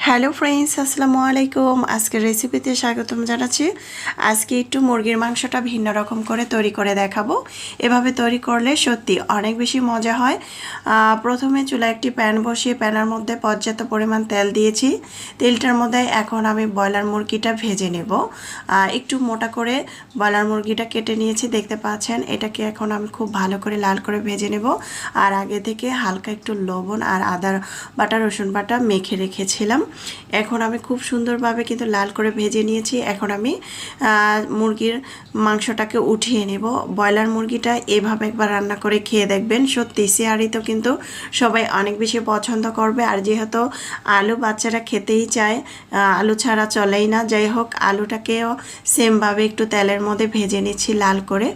Hello friends, আসসালামু আলাইকুম। আজকের রেসিপিতে স্বাগতম জানাচ্ছি। আজকে একটু মুরগির মাংসটা ভিন্ন রকম করে তৈরি করে দেখাবো। এভাবে তৈরি করলে সত্যি অনেক বেশি মজা হয়। প্রথমে চুলায় একটি প্যান বসিয়ে প্যানের মধ্যে পর্যাপ্ত পরিমাণ তেল দিয়েছি। তেলটার মধ্যে এখন আমি ব্রয়লার মুরগিটা ভেজে নেব। একটু মোটা করে ব্রয়লার মুরগিটা কেটে নিয়েছি, দেখতে পাচ্ছেন। এটাকে এখন আমি খুব ভালো করে লাল করে ভেজে নেব। আর আগে থেকে হালকা একটু লবণ আর আদা বাটা রসুন বাটা মেখে রেখেছিলাম। এখন আমি খুব সুন্দরভাবে কিন্তু লাল করে ভেজে নিয়েছি। এখন আমি মুরগির মাংসটাকে উঠিয়ে নেব। ব্রয়লার মুরগিটা এভাবে একবার রান্না করে খেয়ে দেখবেন, সত্যি সিয়ারি তো কিন্তু সবাই অনেক বেশি পছন্দ করবে। আর যেহেতু আলু বাচ্চারা খেতেই চায়, আলু ছাড়া চলেই না। যাই হোক, আলুটাকেও সেমভাবে একটু তেলের মধ্যে ভেজে নিচ্ছি লাল করে।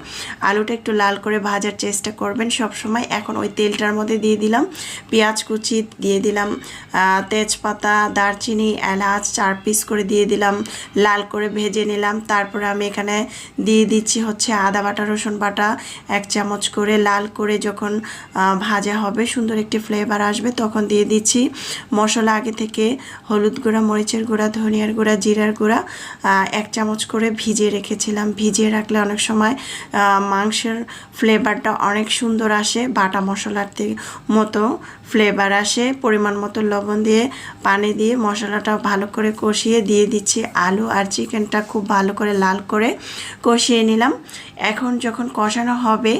আলুটা একটু লাল করে ভাজার চেষ্টা করবেন সব সময়। এখন ওই তেলটার মধ্যে দিয়ে দিলাম পেঁয়াজ কুচি, দিয়ে দিলাম তেজপাতা, দারচিনি, এলাচ 4 পিস করে দিয়ে দিলাম, লাল করে ভেজে নিলাম। তারপরে আমি এখানে দিয়ে দিচ্ছি হচ্ছে আদা বাটা রসুন বাটা 1 চামচ করে। লাল করে যখন ভাজা হবে, সুন্দর একটি ফ্লেভার আসবে, তখন দিয়ে দিচ্ছি মশলা। আগে থেকে হলুদ গুঁড়া, মরিচের গুঁড়া, ধনিয়ার গুঁড়া, জিরার গুঁড়া 1 চামচ করে ভিজিয়ে রেখেছিলাম। ভিজিয়ে রাখলে অনেক সময় মাংসের ফ্লেভারটা অনেক সুন্দর আসে, বাটা মশলার মতো ফ্লেভার আসে। পরিমাণ মতো লবণ দিয়ে পানি দিয়ে মশলাটা ভালো করে কষিয়ে দিয়ে দিচ্ছি আলু আর চিকেনটা খুব ভালো করে লাল করে কষিয়ে নিলাম। এখন যখন কষানো হবে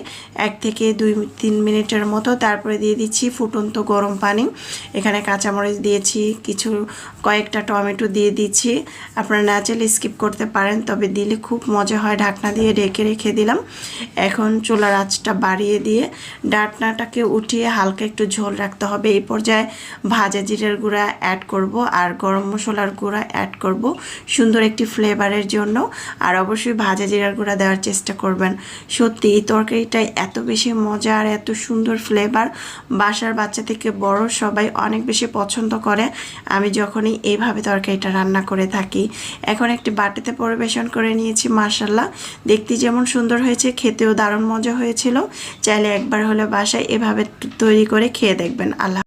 1 থেকে 2-3 মিনিটের মতো, তারপরে দিয়ে দিচ্ছি ফুটন্ত গরম পানি। এখানে কাঁচামরিচ দিয়েছি, কয়েকটা টমেটো দিয়ে দিচ্ছি। আপনারা না চাইলে স্কিপ করতে পারেন, তবে দিলে খুব মজা হয়। ঢাকনা দিয়ে ঢেকে রেখে দিলাম। এখন চুলার আঁচটা বাড়িয়ে দিয়ে ডাটনাটাকে উঠিয়ে হালকা একটু ঝোল রাখতে হবে। এই পর্যায়ে ভাজা জিরার গুঁড়া অ্যাড করব আর গরম মশলার গুঁড়া অ্যাড করব সুন্দর একটি ফ্লেভারের জন্য। আর অবশ্যই ভাজা জিরার গুঁড়া দেওয়ার চেষ্টা করবেন। সত্যি এই তরকারিটাই এত বেশি মজা আর এত সুন্দর ফ্লেভার, বাসার বাচ্চা থেকে বড় সবাই অনেক বেশি পছন্দ করে আমি যখনই এইভাবে তরকারিটা রান্না করে থাকি। এখন একটি বাটিতে পরিবেশন করে নিয়েছি। মাশাআল্লাহ, দেখতে যেমন সুন্দর হয়েছে, খেতেও দারুণ মজা হয়েছিল। চাইলে একবার হলে বাসায় এভাবে তৈরি করে খেয়ে দেখবেন। আল্লাহ।